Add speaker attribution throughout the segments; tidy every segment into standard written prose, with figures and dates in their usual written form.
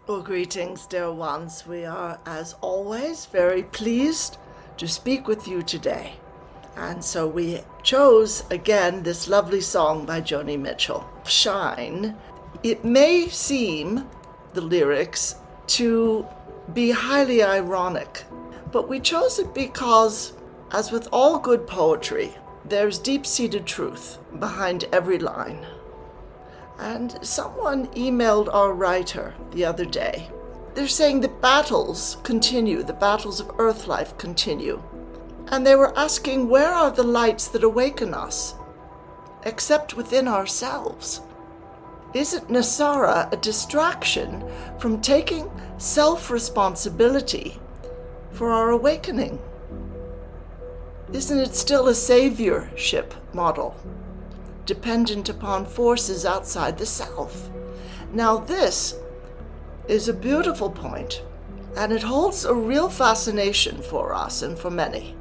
Speaker 1: Well, greetings, dear ones. We are, as always, very pleased to speak with you today. And so we chose, again, this lovely song by Joni Mitchell, Shine. It may seem, the lyrics, to be highly ironic, but we chose it because, as with all good poetry, there's deep-seated truth behind every line. And someone emailed our writer the other day. They're saying the battles continue, the battles of earth life continue. And they were asking, where are the lights that awaken us, except within ourselves? Isn't NESARA a distraction from taking self-responsibility for our awakening? Isn't it still a saviorship model, dependent upon forces outside the self? Now this is a beautiful point, and it holds a real fascination for us and for many,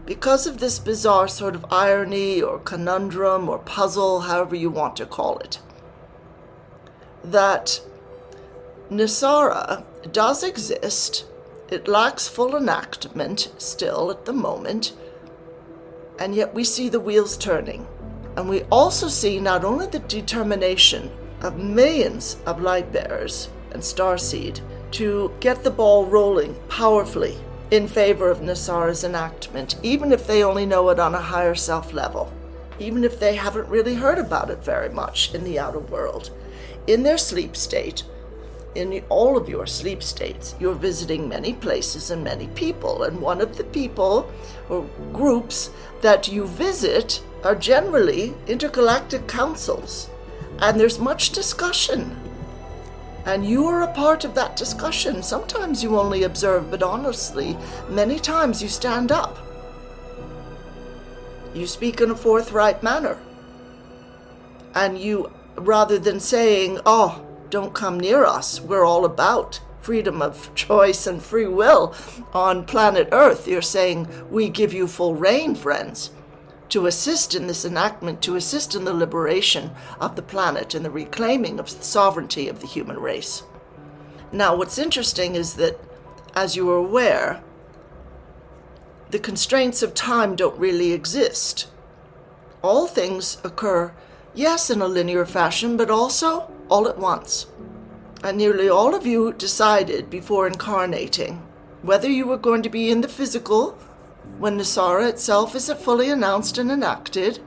Speaker 1: because of this bizarre sort of irony or conundrum or puzzle, however you want to call it, that NESARA does exist. It lacks full enactment still at the moment, and yet we see the wheels turning. And we also see not only the determination of millions of light bearers and Starseed to get the ball rolling powerfully in favor of NESARA's enactment, even if they only know it on a higher self level, even if they haven't really heard about it very much in the outer world. In their sleep state, in all of your sleep states, you're visiting many places and many people, and one of the people or groups that you visit are generally intergalactic councils, and there's much discussion, and you are a part of that discussion. Sometimes you only observe, but honestly, many times you stand up. You speak in a forthright manner, and you, rather than saying, oh, don't come near us, we're all about freedom of choice and free will on planet Earth, you're saying, we give you full reign, friends, to assist in this enactment, to assist in the liberation of the planet and the reclaiming of the sovereignty of the human race. Now, what's interesting is that, as you are aware, the constraints of time don't really exist. All things occur, yes, in a linear fashion, but also all at once. And nearly all of you decided before incarnating whether you were going to be in the physical when NESARA itself isn't fully announced and enacted.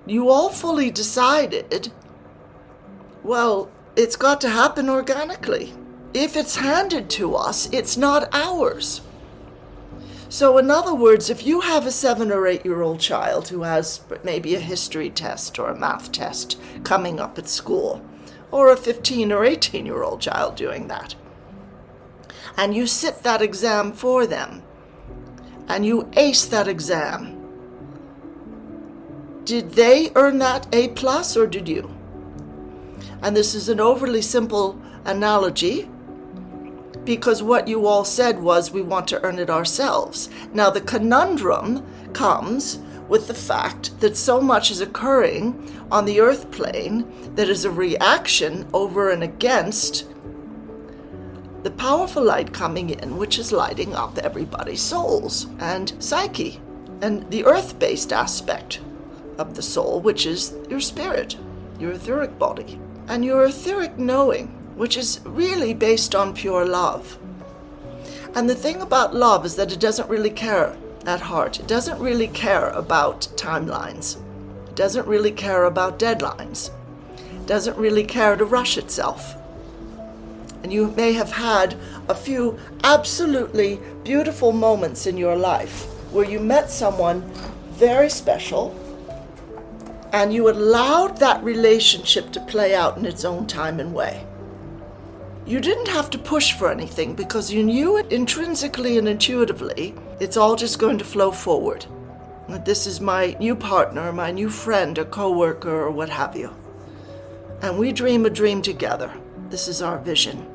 Speaker 1: You all fully decided, well, it's got to happen organically. If it's handed to us, it's not ours. So in other words, if you have a 7 or 8-year-old child who has maybe a history test or a math test coming up at school, or a 15 or 18-year-old child doing that, and you sit that exam for them, and you ace that exam, did they earn that A+, or did you? And this is an overly simple analogy, because what you all said was, we want to earn it ourselves. Now the conundrum comes with the fact that so much is occurring on the earth plane that is a reaction over and against the powerful light coming in, which is lighting up everybody's souls and psyche, and the earth-based aspect of the soul, which is your spirit, your etheric body, and your etheric knowing, which is really based on pure love. And the thing about love is that it doesn't really care at heart. It doesn't really care about timelines. It doesn't really care about deadlines. It doesn't really care to rush itself. And you may have had a few absolutely beautiful moments in your life where you met someone very special and you allowed that relationship to play out in its own time and way. You didn't have to push for anything because you knew it intrinsically and intuitively. It's all just going to flow forward. This is my new partner, my new friend, or co-worker, or what have you. And we dream a dream together. This is our vision.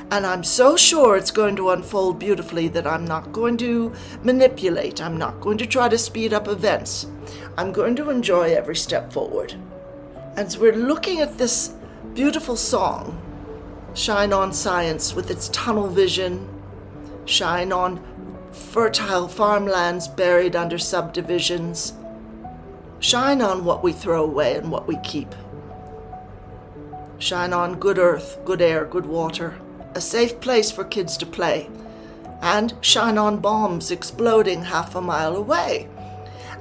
Speaker 1: And I'm so sure it's going to unfold beautifully that I'm not going to manipulate. I'm not going to try to speed up events. I'm going to enjoy every step forward. And so we're looking at this beautiful song Shine on science with its tunnel vision. Shine on fertile farmlands buried under subdivisions. Shine on what we throw away and what we keep. Shine on good earth, good air, good water, a safe place for kids to play. And shine on bombs exploding half a mile away.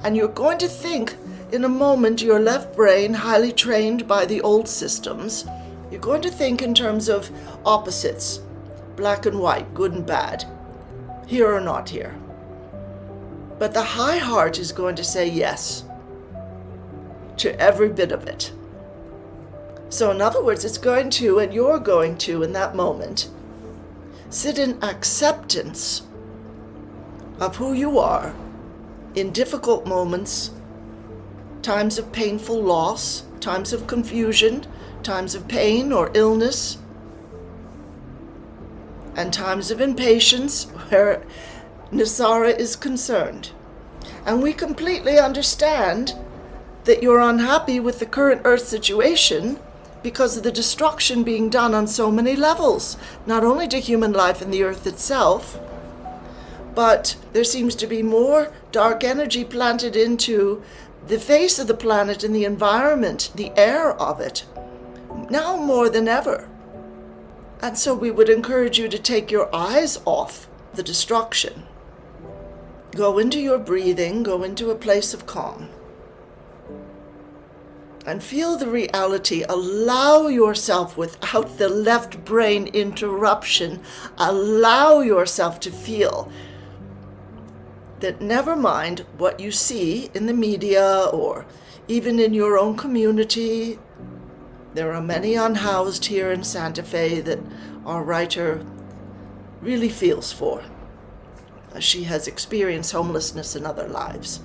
Speaker 1: And you're going to think in a moment, your left brain, highly trained by the old systems, you're going to think in terms of opposites, black and white, good and bad, here or not here. But the high heart is going to say yes to every bit of it. So in other words, it's going to, and you're going to, in that moment, sit in acceptance of who you are in difficult moments, times of painful loss, times of confusion, times of pain or illness, and times of impatience where NESARA is concerned. And we completely understand that you're unhappy with the current Earth situation because of the destruction being done on so many levels, not only to human life and the Earth itself, but there seems to be more dark energy planted into the face of the planet and the environment, the air of it, now more than ever. And so we would encourage you to take your eyes off the destruction. Go into your breathing, go into a place of calm. And feel the reality. Allow yourself, without the left brain interruption, allow yourself to feel that never mind what you see in the media or even in your own community. There are many unhoused here in Santa Fe that our writer really feels for. She has experienced homelessness in other lives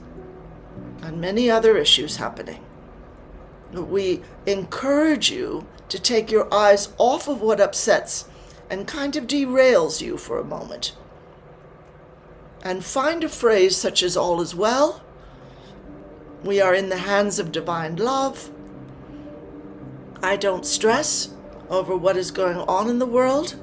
Speaker 1: and many other issues happening. We encourage you to take your eyes off of what upsets and kind of derails you for a moment. And find a phrase such as all is well, we are in the hands of divine love, I don't stress over what is going on in the world,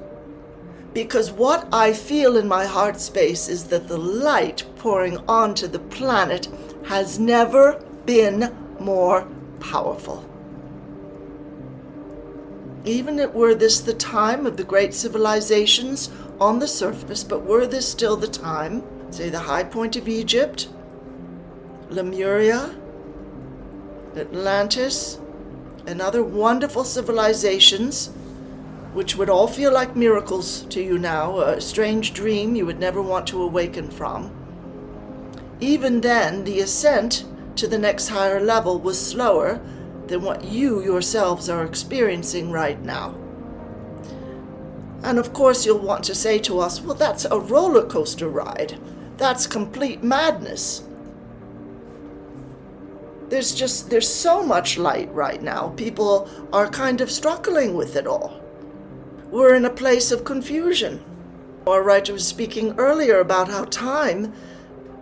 Speaker 1: because what I feel in my heart space is that the light pouring onto the planet has never been more powerful. Even were this the time of the great civilizations on the surface, but were this still the time, say the high point of Egypt, Lemuria, Atlantis, and other wonderful civilizations, which would all feel like miracles to you now, a strange dream you would never want to awaken from. Even then, the ascent to the next higher level was slower than what you yourselves are experiencing right now. And of course you'll want to say to us, well, that's a roller coaster ride. That's complete madness. There's so much light right now. People are kind of struggling with it all. We're in a place of confusion. Our writer was speaking earlier about how time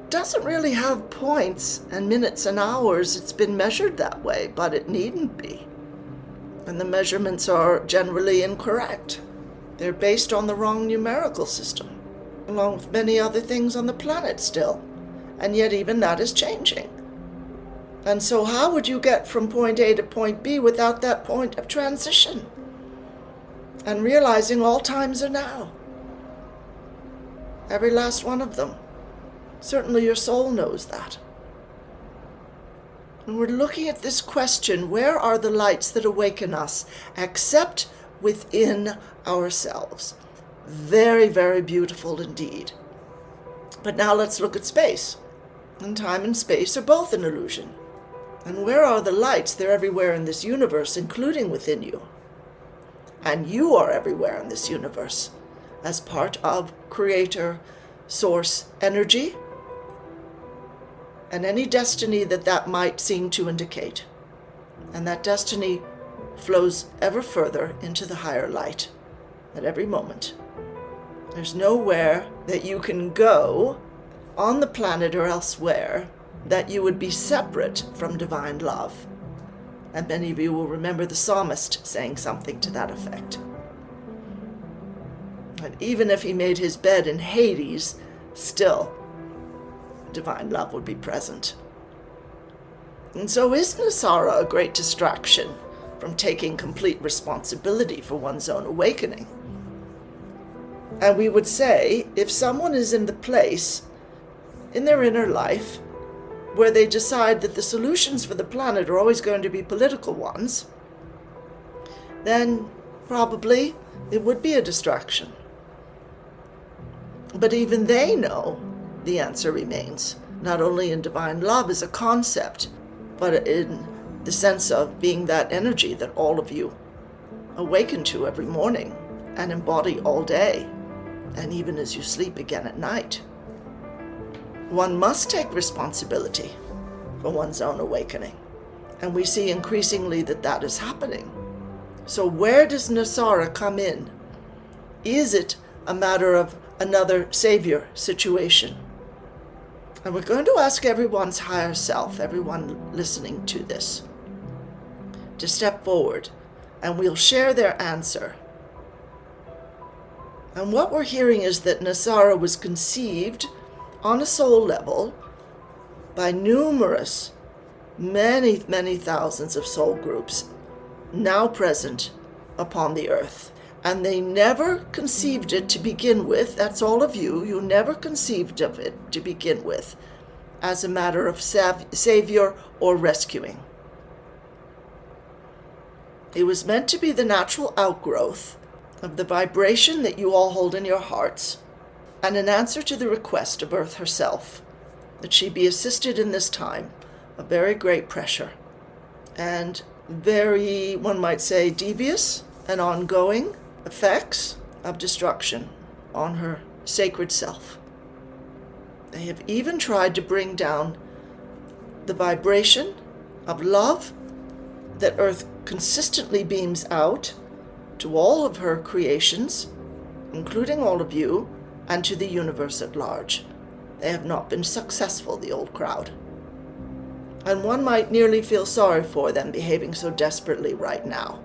Speaker 1: doesn't really have points and minutes and hours. It's been measured that way, but it needn't be. And the measurements are generally incorrect. They're based on the wrong numerical system, along with many other things on the planet still. And yet even that is changing. And so how would you get from point A to point B without that point of transition? And realizing all times are now. Every last one of them. Certainly your soul knows that. And we're looking at this question, where are the lights that awaken us, except within ourselves? Very, very beautiful indeed. But now let's look at space. And time and space are both an illusion. And where are the lights? They're everywhere in this universe, including within you. And you are everywhere in this universe as part of Creator, Source, Energy, and any destiny that might seem to indicate. And that destiny flows ever further into the higher light at every moment. There's nowhere that you can go on the planet or elsewhere that you would be separate from divine love. And many of you will remember the psalmist saying something to that effect. And even if he made his bed in Hades, still divine love would be present. And so is NESARA a great distraction from taking complete responsibility for one's own awakening? And we would say, if someone is in the place in their inner life where they decide that the solutions for the planet are always going to be political ones, then probably it would be a distraction. But even they know the answer remains, not only in divine love as a concept, but in the sense of being that energy that all of you awaken to every morning and embody all day, and even as you sleep again at night. One must take responsibility for one's own awakening, and we see increasingly that that is happening. So where does NESARA come in? Is it a matter of another savior situation? And we're going to ask everyone's higher self, everyone listening to this, to step forward, and we'll share their answer. And what we're hearing is that NESARA was conceived on a soul level by numerous, many thousands of soul groups now present upon the earth. And they never conceived it to begin with, that's all of you, you never conceived of it to begin with as a matter of savior or rescuing. It was meant to be the natural outgrowth of the vibration that you all hold in your hearts, and an answer to the request of Earth herself, that she be assisted in this time of very great pressure and very, one might say, devious and ongoing effects of destruction on her sacred self. They have even tried to bring down the vibration of love that Earth consistently beams out to all of her creations, including all of you, and to the universe at large. They have not been successful, the old crowd. And one might nearly feel sorry for them behaving so desperately right now.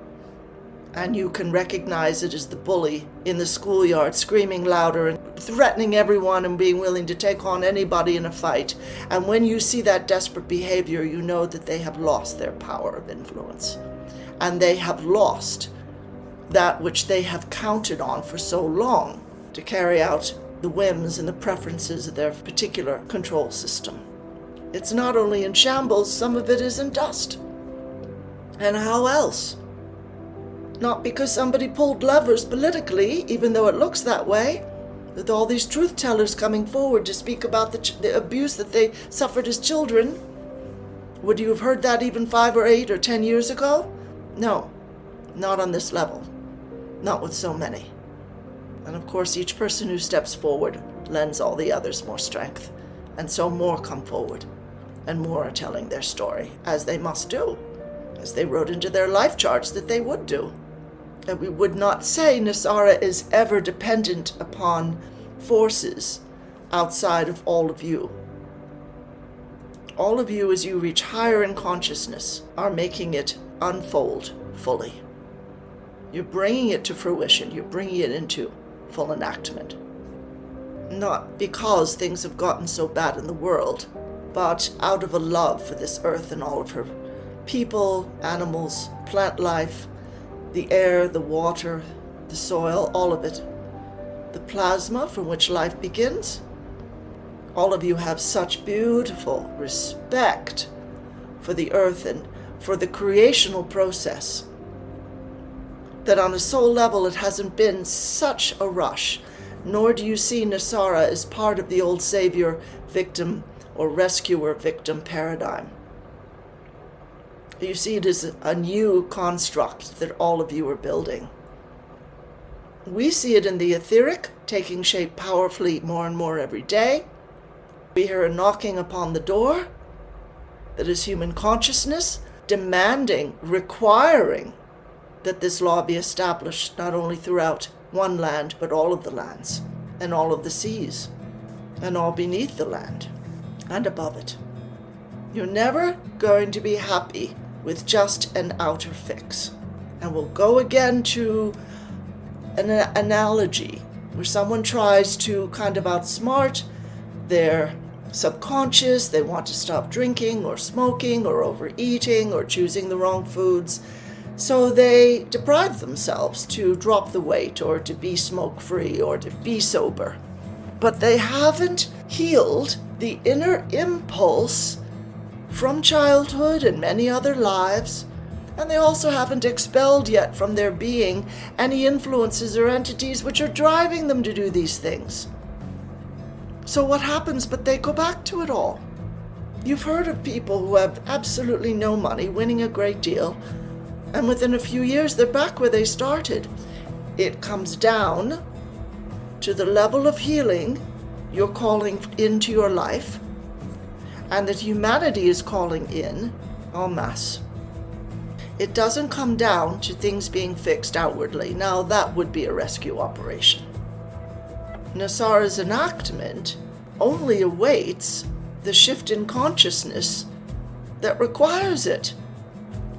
Speaker 1: And you can recognize it as the bully in the schoolyard screaming louder and threatening everyone and being willing to take on anybody in a fight. And when you see that desperate behavior, you know that they have lost their power of influence. And they have lost that which they have counted on for so long to carry out the whims and the preferences of their particular control system. It's not only in shambles, some of it is in dust. And how else? Not because somebody pulled levers politically, even though it looks that way, with all these truth tellers coming forward to speak about the abuse that they suffered as children. Would you have heard that even 5 or 8 or 10 years ago? No, not on this level. Not with so many. And of course, each person who steps forward lends all the others more strength. And so more come forward, and more are telling their story, as they must do, as they wrote into their life charts that they would do. And we would not say NESARA is ever dependent upon forces outside of all of you. All of you, as you reach higher in consciousness, are making it unfold fully. You're bringing it to fruition. You're bringing it into full enactment. Not because things have gotten so bad in the world, but out of a love for this earth and all of her people, animals, plant life, the air, the water, the soil, all of it. The plasma from which life begins. All of you have such beautiful respect for the earth and for the creational process that on a soul level it hasn't been such a rush, nor do you see NESARA as part of the old savior victim or rescuer victim paradigm. You see it as a new construct that all of you are building. We see it in the etheric, taking shape powerfully more and more every day. We hear a knocking upon the door that is human consciousness, demanding, requiring that this law be established not only throughout one land, but all of the lands, and all of the seas, and all beneath the land, and above it. You're never going to be happy with just an outer fix. And we'll go again to an analogy where someone tries to kind of outsmart their subconscious. They want to stop drinking or smoking or overeating or choosing the wrong foods. So they deprive themselves to drop the weight or to be smoke-free or to be sober. But they haven't healed the inner impulse from childhood and many other lives, and they also haven't expelled yet from their being any influences or entities which are driving them to do these things. So what happens but they go back to it all? You've heard of people who have absolutely no money winning a great deal, and within a few years they're back where they started. It comes down to the level of healing you're calling into your life, and that humanity is calling in en masse. It doesn't come down to things being fixed outwardly. Now that would be a rescue operation. NESARA's enactment only awaits the shift in consciousness that requires it.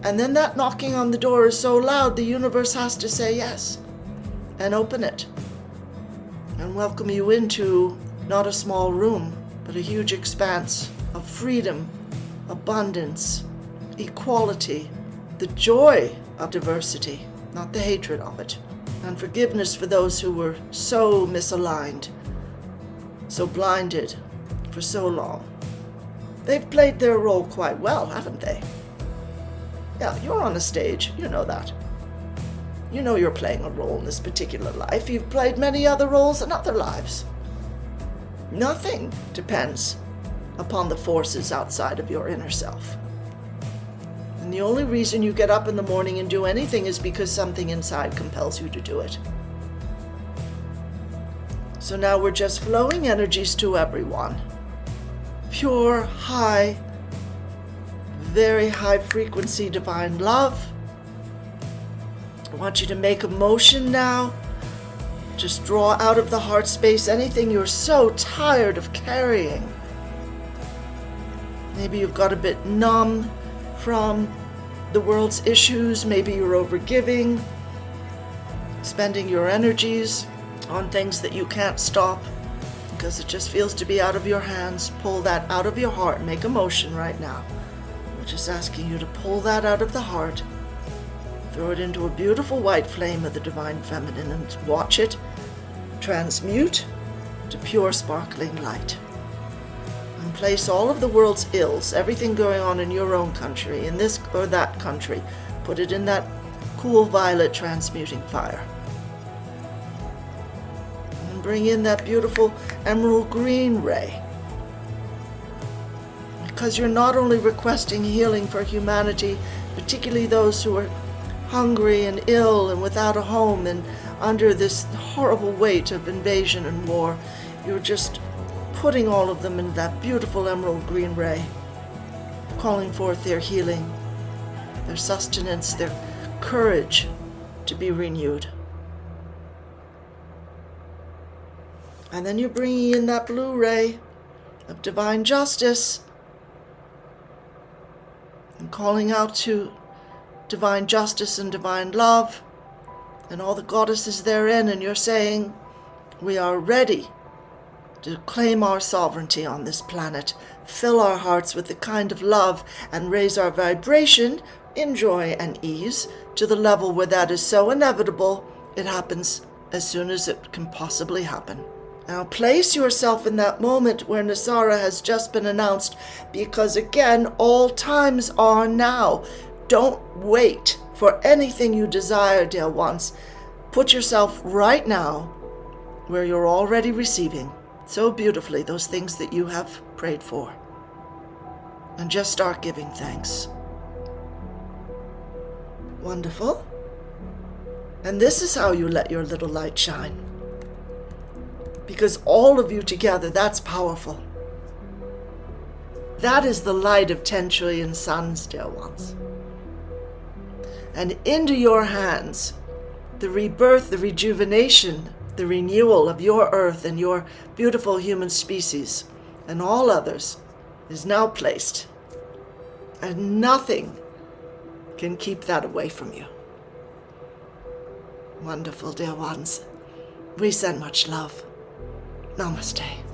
Speaker 1: And then that knocking on the door is so loud, the universe has to say yes and open it and welcome you into not a small room, but a huge expanse of freedom, abundance, equality, the joy of diversity, not the hatred of it, and forgiveness for those who were so misaligned, so blinded for so long. They've played their role quite well, haven't they? Yeah, you're on a stage, you know that. You know you're playing a role in this particular life. You've played many other roles in other lives. Nothing depends upon the forces outside of your inner self. And the only reason you get up in the morning and do anything is because something inside compels you to do it. So now we're just flowing energies to everyone. Pure, high, very high frequency divine love. I want you to make a motion now. Just draw out of the heart space anything you're so tired of carrying. Maybe you've got a bit numb from the world's issues. Maybe you're overgiving, spending your energies on things that you can't stop because it just feels to be out of your hands. Pull that out of your heart. Make a motion right now. We're just asking you to pull that out of the heart. Throw it into a beautiful white flame of the Divine Feminine and watch it transmute to pure sparkling light. And place all of the world's ills, everything going on in your own country, in this or that country, put it in that cool violet transmuting fire. And bring in that beautiful emerald green ray. Because you're not only requesting healing for humanity, particularly those who are hungry and ill and without a home and under this horrible weight of invasion and war, you're just putting all of them in that beautiful emerald green ray, calling forth their healing, their sustenance, their courage to be renewed. And then you're bringing in that blue ray of divine justice and calling out to divine justice and divine love and all the goddesses therein, and you're saying, we are ready to claim our sovereignty on this planet, fill our hearts with the kind of love and raise our vibration in joy and ease to the level where that is so inevitable it happens as soon as it can possibly happen. Now place yourself in that moment where NESARA has just been announced, because again, all times are now. Don't wait for anything you desire, dear ones. Put yourself right now where you're already receiving so beautifully those things that you have prayed for. And just start giving thanks. Wonderful. And this is how you let your little light shine. Because all of you together, that's powerful. That is the light of 10 trillion suns, dear ones. And into your hands, the rebirth, the rejuvenation, the renewal of your earth and your beautiful human species and all others is now placed. And nothing can keep that away from you. Wonderful, dear ones. We send much love. Namaste.